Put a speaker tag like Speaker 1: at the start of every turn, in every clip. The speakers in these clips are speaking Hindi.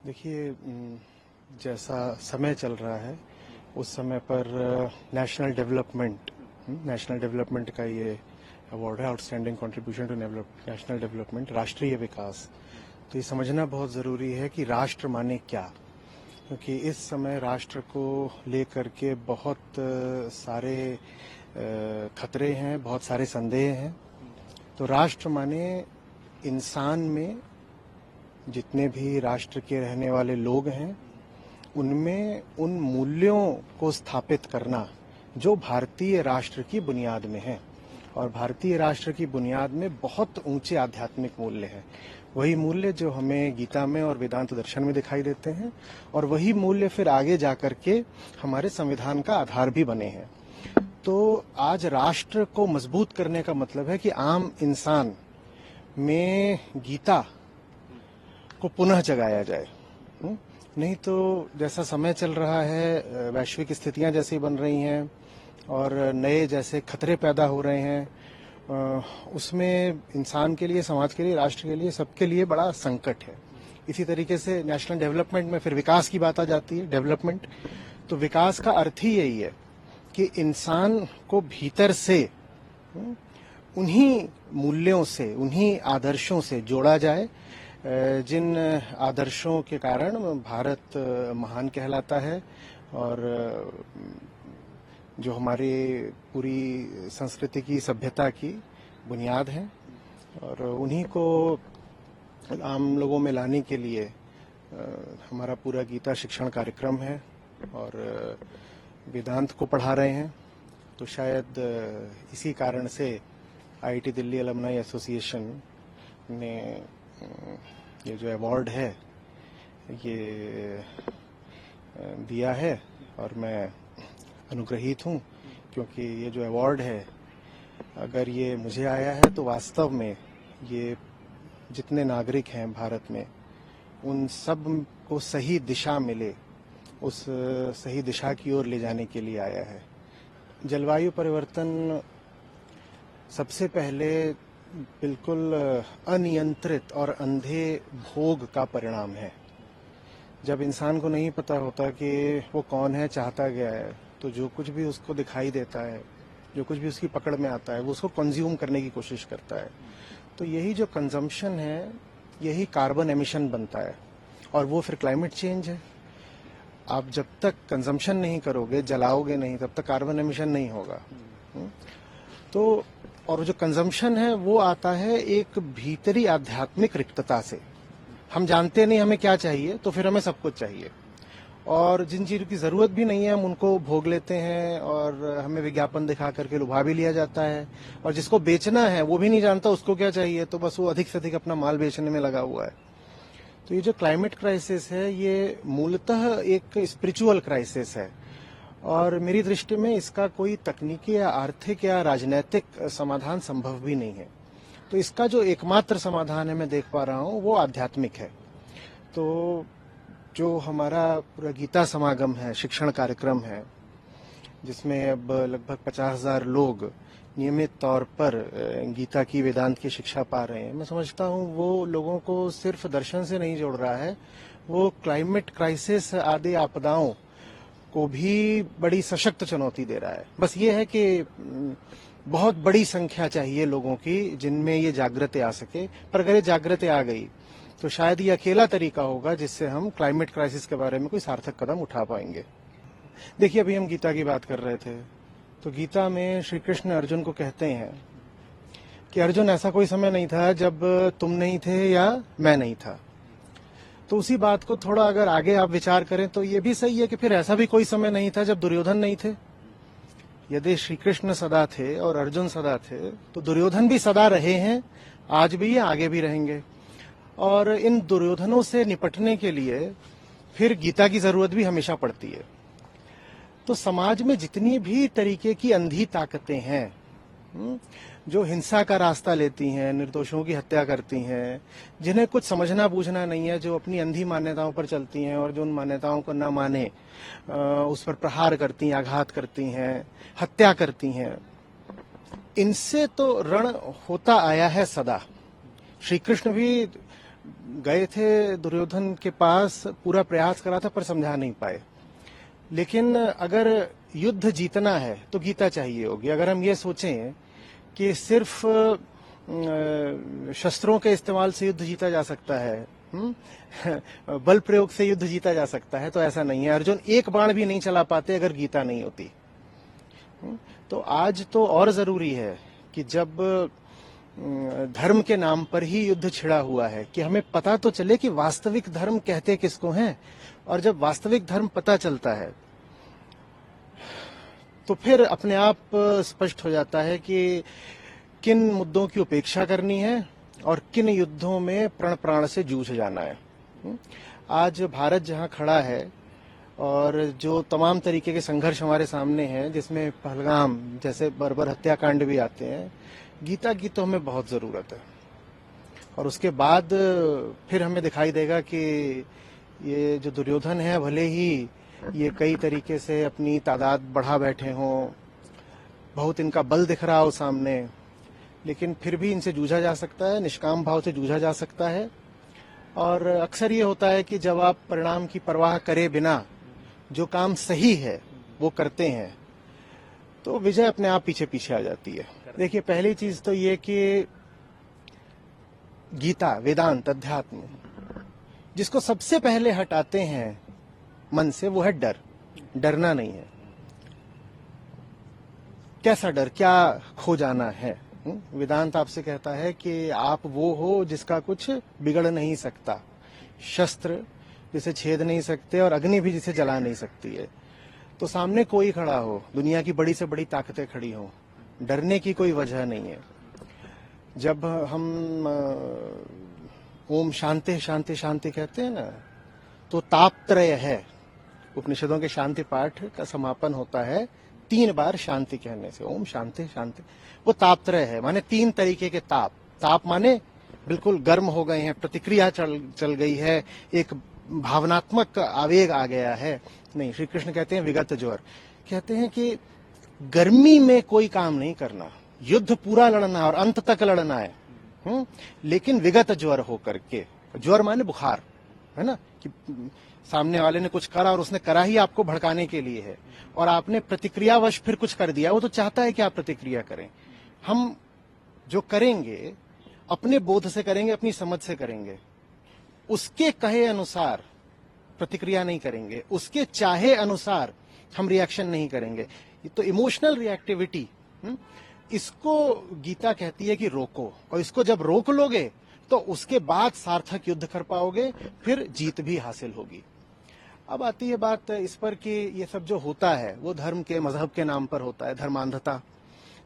Speaker 1: देखिए, जैसा समय चल रहा है उस समय पर नेशनल डेवलपमेंट का ये अवार्ड है, outstanding contribution to national development, राष्ट्रीय विकास। तो ये समझना बहुत ज़रूरी है कि राष्ट्र माने क्या, क्योंकि इस समय राष्ट्र को लेकर के बहुत सारे खतरे हैं, बहुत सारे संदेह हैं। तो राष्ट्र माने इंसान में जितने भी राष्ट्र के रहने वाले लोग हैं उनमें उन मूल्यों को स्थापित करना जो भारतीय राष्ट्र की बुनियाद में है। और भारतीय राष्ट्र की बुनियाद में बहुत ऊंचे आध्यात्मिक मूल्य हैं। वही मूल्य जो हमें गीता में और वेदांत दर्शन में दिखाई देते हैं, और वही मूल्य फिर आगे जाकर के हमारे संविधान का आधार भी बने हैं। तो आज राष्ट्र को मजबूत करने का मतलब है कि आम इंसान में गीता को पुनः जगाया जाए। नहीं तो जैसा समय चल रहा है, वैश्विक स्थितियां जैसी बन रही हैं और नए जैसे खतरे पैदा हो रहे हैं, उसमें इंसान के लिए, समाज के लिए, राष्ट्र के लिए, सबके लिए बड़ा संकट है। इसी तरीके से नेशनल डेवलपमेंट में फिर विकास की बात आ जाती है। डेवलपमेंट तो विकास का अर्थ ही यही है कि इंसान को भीतर से उन्हीं मूल्यों से, उन्हीं आदर्शों से जोड़ा जाए जिन आदर्शों के कारण भारत महान कहलाता है और जो हमारी पूरी संस्कृति की, सभ्यता की बुनियाद है। और उन्हीं को आम लोगों में लाने के लिए हमारा पूरा गीता शिक्षण कार्यक्रम है और वेदांत को पढ़ा रहे हैं। तो शायद इसी कारण से आईआईटी दिल्ली अलुमनाई एसोसिएशन ने ये जो अवार्ड है ये दिया है, और मैं अनुग्रहित हूँ, क्योंकि ये जो अवार्ड है अगर ये मुझे आया है तो वास्तव में ये जितने नागरिक हैं भारत में उन सब को सही दिशा मिले, उस सही दिशा की ओर ले जाने के लिए आया है। जलवायु परिवर्तन सबसे पहले बिल्कुल अनियंत्रित और अंधे भोग का परिणाम है। जब इंसान को नहीं पता होता कि वो कौन है, चाहता क्या है, तो जो कुछ भी उसको दिखाई देता है, जो कुछ भी उसकी पकड़ में आता है, वो उसको कंज्यूम करने की कोशिश करता है। तो यही जो कंजम्पशन है, यही कार्बन एमिशन बनता है और वो फिर क्लाइमेट चेंज है। आप जब तक कंजम्पशन नहीं करोगे, जलाओगे नहीं, तब तक कार्बन एमिशन नहीं होगा। तो और जो कंजम्पशन है वो आता है एक भीतरी आध्यात्मिक रिक्तता से। हम जानते नहीं हमें क्या चाहिए, तो फिर हमें सब कुछ चाहिए, और जिन चीज़ों की ज़रूरत भी नहीं है हम उनको भोग लेते हैं और हमें विज्ञापन दिखा करके लुभा भी लिया जाता है। और जिसको बेचना है वो भी नहीं जानता उसको क्या चाहिए, तो बस वो अधिक से अधिक अपना माल बेचने में लगा हुआ है। तो ये जो क्लाइमेट क्राइसिस है ये मूलतः एक स्पिरिचुअल क्राइसिस है, और मेरी दृष्टि में इसका कोई तकनीकी या आर्थिक या राजनीतिक समाधान संभव भी नहीं है। तो इसका जो एकमात्र समाधान है, मैं देख पा रहा हूँ, वो आध्यात्मिक है। तो जो हमारा पूरा गीता समागम है, शिक्षण कार्यक्रम है, जिसमें अब लगभग 50,000 लोग नियमित तौर पर गीता की, वेदांत की शिक्षा पा रहे हैं, मैं समझता हूँ वो लोगों को सिर्फ दर्शन से नहीं जोड़ रहा है, वो क्लाइमेट क्राइसिस आदि आपदाओं को भी बड़ी सशक्त चुनौती दे रहा है। बस ये है कि बहुत बड़ी संख्या चाहिए लोगों की जिनमें ये जागृति आ सके, पर अगर ये जागृति आ गई तो शायद ये अकेला तरीका होगा जिससे हम क्लाइमेट क्राइसिस के बारे में कोई सार्थक कदम उठा पाएंगे। देखिए, अभी हम गीता की बात कर रहे थे, तो गीता में श्री कृष्ण अर्जुन को कहते हैं कि अर्जुन, ऐसा कोई समय नहीं था जब तुम नहीं थे या मैं नहीं था। तो उसी बात को थोड़ा अगर आगे आप विचार करें तो ये भी सही है कि फिर ऐसा भी कोई समय नहीं था जब दुर्योधन नहीं थे। यदि श्री कृष्ण सदा थे और अर्जुन सदा थे, तो दुर्योधन भी सदा रहे हैं, आज भी है, आगे भी रहेंगे। और इन दुर्योधनों से निपटने के लिए फिर गीता की जरूरत भी हमेशा पड़ती है। तो समाज में जितनी भी तरीके की अंधी ताकतें हैं, जो हिंसा का रास्ता लेती हैं, निर्दोषों की हत्या करती हैं, जिन्हें कुछ समझना बूझना नहीं है, जो अपनी अंधी मान्यताओं पर चलती हैं और जो उन मान्यताओं को न माने उस पर प्रहार करती हैं, आघात करती हैं, हत्या करती हैं, इनसे तो रण होता आया है सदा। श्री कृष्ण भी गए थे दुर्योधन के पास, पूरा प्रयास करा था पर समझा नहीं पाए। लेकिन अगर युद्ध जीतना है तो गीता चाहिए होगी। अगर हम ये सोचें कि सिर्फ शस्त्रों के इस्तेमाल से युद्ध जीता जा सकता है, बल प्रयोग से युद्ध जीता जा सकता है, तो ऐसा नहीं है। अर्जुन एक बाण भी नहीं चला पाते अगर गीता नहीं होती। तो आज तो और जरूरी है कि जब धर्म के नाम पर ही युद्ध छिड़ा हुआ है कि हमें पता तो चले कि वास्तविक धर्म कहते किसको हैं। और जब वास्तविक धर्म पता चलता है तो फिर अपने आप स्पष्ट हो जाता है कि किन मुद्दों की उपेक्षा करनी है और किन युद्धों में प्रण प्राण से जूझ जाना है। आज भारत जहां खड़ा है और जो तमाम तरीके के संघर्ष हमारे सामने हैं, जिसमें पहलगाम जैसे बर्बर हत्याकांड भी आते हैं, गीता की तो हमें बहुत जरूरत है। और उसके बाद फिर हमें दिखाई देगा कि ये जो दुर्योधन है, भले ही ये कई तरीके से अपनी तादाद बढ़ा बैठे हों, बहुत इनका बल दिख रहा हो सामने, लेकिन फिर भी इनसे जूझा जा सकता है, निष्काम भाव से जूझा जा सकता है। और अक्सर ये होता है कि जब आप परिणाम की परवाह करे बिना जो काम सही है वो करते हैं तो विजय अपने आप पीछे पीछे आ जाती है। देखिए, पहली चीज तो ये कि गीता, वेदांत, अध्यात्म जिसको सबसे पहले हटाते हैं मन से वो है डर। डरना नहीं है। कैसा डर? क्या खो जाना है? वेदांत आपसे कहता है कि आप वो हो जिसका कुछ बिगड़ नहीं सकता, शस्त्र जिसे छेद नहीं सकते और अग्नि भी जिसे जला नहीं सकती है। तो सामने कोई खड़ा हो, दुनिया की बड़ी से बड़ी ताकतें खड़ी हों, डरने की कोई वजह नहीं है। जब हम ओम शांति शांति शांति कहते हैं ना, तो तापत्रय है। उपनिषदों के शांति पाठ का समापन होता है 3 बार शांति कहने से, ओम शांति शांति। वो तापत्रय है, माने 3 तरीके के ताप। ताप माने बिल्कुल गर्म हो गए हैं, प्रतिक्रिया चल गई है, एक भावनात्मक आवेग आ गया है। नहीं, श्री कृष्ण कहते हैं विगत ज्वर। कहते हैं कि गर्मी में कोई काम नहीं करना, युद्ध पूरा लड़ना और अंत तक लड़ना है, लेकिन विगत ज्वर होकर के। ज्वर माने बुखार, है ना, कि सामने वाले ने कुछ करा और उसने करा ही आपको भड़काने के लिए है, और आपने प्रतिक्रियावश फिर कुछ कर दिया। वो तो चाहता है कि आप प्रतिक्रिया करें। हम जो करेंगे अपने बोध से करेंगे, अपनी समझ से करेंगे, उसके कहे अनुसार प्रतिक्रिया नहीं करेंगे, उसके चाहे अनुसार हम रिएक्शन नहीं करेंगे। तो इमोशनल रिएक्टिविटी, इसको गीता कहती है कि रोको, और इसको जब रोक लोगे तो उसके बाद सार्थक युद्ध कर पाओगे, फिर जीत भी हासिल होगी। अब आती है बात इस पर कि ये सब जो होता है वो धर्म के, मजहब के नाम पर होता है, धर्मांधता।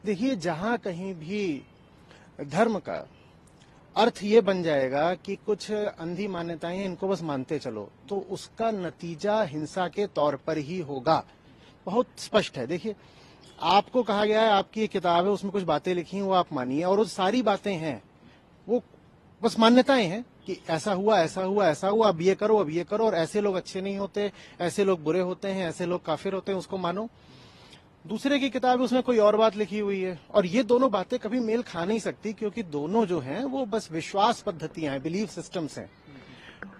Speaker 1: देखिए, जहां कहीं भी धर्म का अर्थ ये बन जाएगा कि कुछ अंधी मान्यताएं हैं, इनको बस मानते चलो, तो उसका नतीजा हिंसा के तौर पर ही होगा। बहुत स्पष्ट है। देखिए, आपको कहा गया है, आपकी एक किताब है, उसमें कुछ बातें लिखी हैं, वो आप मानिए, और वो सारी बातें हैं वो बस मान्यताएं हैं कि ऐसा हुआ, ऐसा हुआ, ऐसा हुआ, अब ये करो, अब ये करो, और ऐसे लोग अच्छे नहीं होते, ऐसे लोग बुरे होते हैं, ऐसे लोग काफिर होते हैं, उसको मानो। दूसरे की किताब है, उसमें कोई और बात लिखी हुई है, और ये दोनों बातें कभी मेल खा नहीं सकती, क्योंकि दोनों जो हैं वो बस विश्वास पद्धतियां हैं, बिलीफ सिस्टम्स हैं।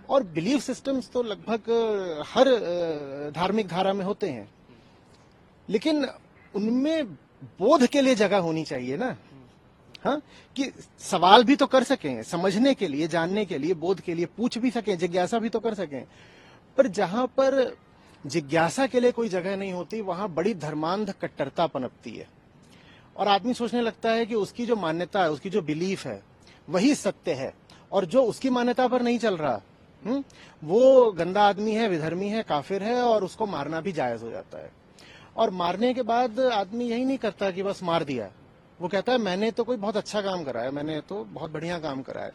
Speaker 1: और बिलीफ सिस्टम्स तो लगभग हर धार्मिक धारा में होते हैं, लेकिन उनमें बोध के लिए जगह होनी चाहिए ना। हाँ, कि सवाल भी तो कर सकें, समझने के लिए, जानने के लिए, बोध के लिए पूछ भी सकें, जिज्ञासा भी तो कर सकें। पर जहां पर जिज्ञासा के लिए कोई जगह नहीं होती, वहां बड़ी धर्मांध कट्टरता पनपती है, और आदमी सोचने लगता है कि उसकी जो मान्यता है, उसकी जो बिलीफ है, वही सत्य है, और जो उसकी मान्यता पर नहीं चल रहा वो गंदा आदमी है, विधर्मी है, काफिर है, और उसको मारना भी जायज हो जाता है। और मारने के बाद आदमी यही नहीं करता कि बस मार दिया, वो कहता है मैंने तो कोई बहुत अच्छा काम करा है, मैंने तो बहुत बढ़िया काम करा है।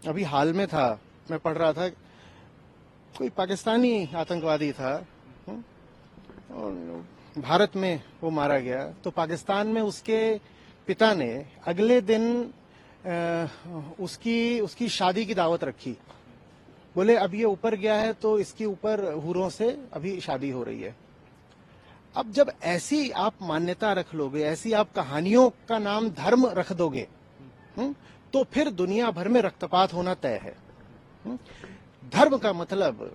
Speaker 1: अभी हाल में था, मैं पढ़ रहा था, कोई पाकिस्तानी आतंकवादी था और भारत में वो मारा गया, तो पाकिस्तान में उसके पिता ने अगले दिन उसकी शादी की दावत रखी। बोले अब ये ऊपर गया है तो इसके ऊपर हूरों से अभी शादी हो रही है। अब जब ऐसी आप मान्यता रख लोगे, ऐसी आप कहानियों का नाम धर्म रख दोगे, तो फिर दुनिया भर में रक्तपात होना तय है। धर्म का मतलब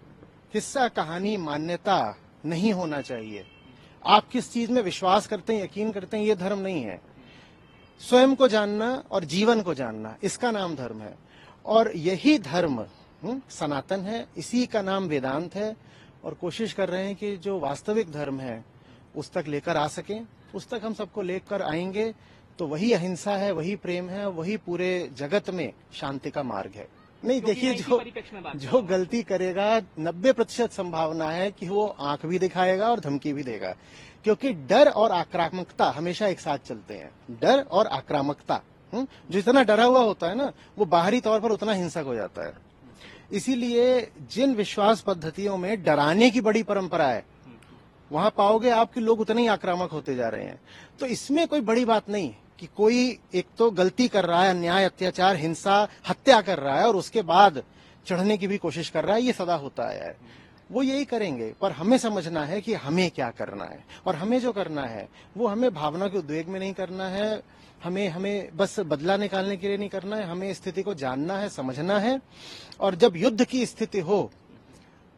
Speaker 1: किस्सा कहानी मान्यता नहीं होना चाहिए। आप किस चीज में विश्वास करते हैं, यकीन करते हैं, ये धर्म नहीं है। स्वयं को जानना और जीवन को जानना, इसका नाम धर्म है। और यही धर्म सनातन है, इसी का नाम वेदांत है। और कोशिश कर रहे हैं कि जो वास्तविक धर्म है उस तक लेकर आ सकें, उस तक हम सबको लेकर आएंगे तो वही अहिंसा है, वही प्रेम है, वही पूरे जगत में शांति का मार्ग है। नहीं, देखिए, जो गलती करेगा 90% संभावना है कि वो आंख भी दिखाएगा और धमकी भी देगा, क्योंकि डर और आक्रामकता हमेशा एक साथ चलते हैं। डर और आक्रामकता, जो इतना डरा हुआ होता है ना, वो बाहरी तौर पर उतना हिंसक हो जाता है। इसीलिए जिन विश्वास पद्धतियों में डराने की बड़ी परंपरा है, वहां पाओगे आप कि लोग उतने ही आक्रामक होते जा रहे हैं। तो इसमें कोई बड़ी बात नहीं कि कोई एक तो गलती कर रहा है, अन्याय, अत्याचार, हिंसा, हत्या कर रहा है और उसके बाद चढ़ने की भी कोशिश कर रहा है। ये सदा होता आया है, वो यही करेंगे। पर हमें समझना है कि हमें क्या करना है, और हमें जो करना है वो हमें भावना के उद्वेग में नहीं करना है, हमें बस बदला निकालने के लिए नहीं करना है। हमें स्थिति को जानना है, समझना है। और जब युद्ध की स्थिति हो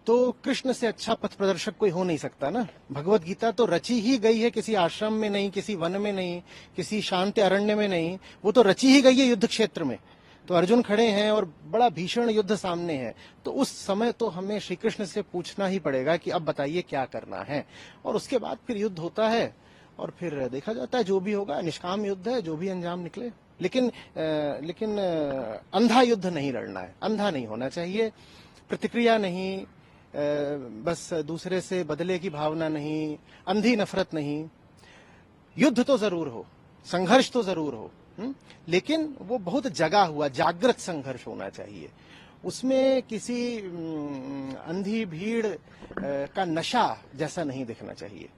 Speaker 1: तो कृष्ण से अच्छा पथ प्रदर्शक कोई हो नहीं सकता ना। भगवत गीता तो रची ही गई है, किसी आश्रम में नहीं, किसी वन में नहीं, किसी शांत अरण्य में नहीं, वो तो रची ही गई है युद्ध क्षेत्र में। तो अर्जुन खड़े हैं और बड़ा भीषण युद्ध सामने है, तो उस समय तो हमें श्री कृष्ण से पूछना ही पड़ेगा कि अब बताइए क्या करना है। और उसके बाद फिर युद्ध होता है और फिर देखा जाता है जो भी होगा। निष्काम युद्ध है, जो भी अंजाम निकले। लेकिन अंधा युद्ध नहीं लड़ना है, अंधा नहीं होना चाहिए। प्रतिक्रिया नहीं, बस दूसरे से बदले की भावना नहीं, अंधी नफरत नहीं। युद्ध तो जरूर हो, संघर्ष तो जरूर हो, लेकिन वो बहुत जगा हुआ जागृत संघर्ष होना चाहिए। उसमें किसी अंधी भीड़ का नशा जैसा नहीं दिखना चाहिए।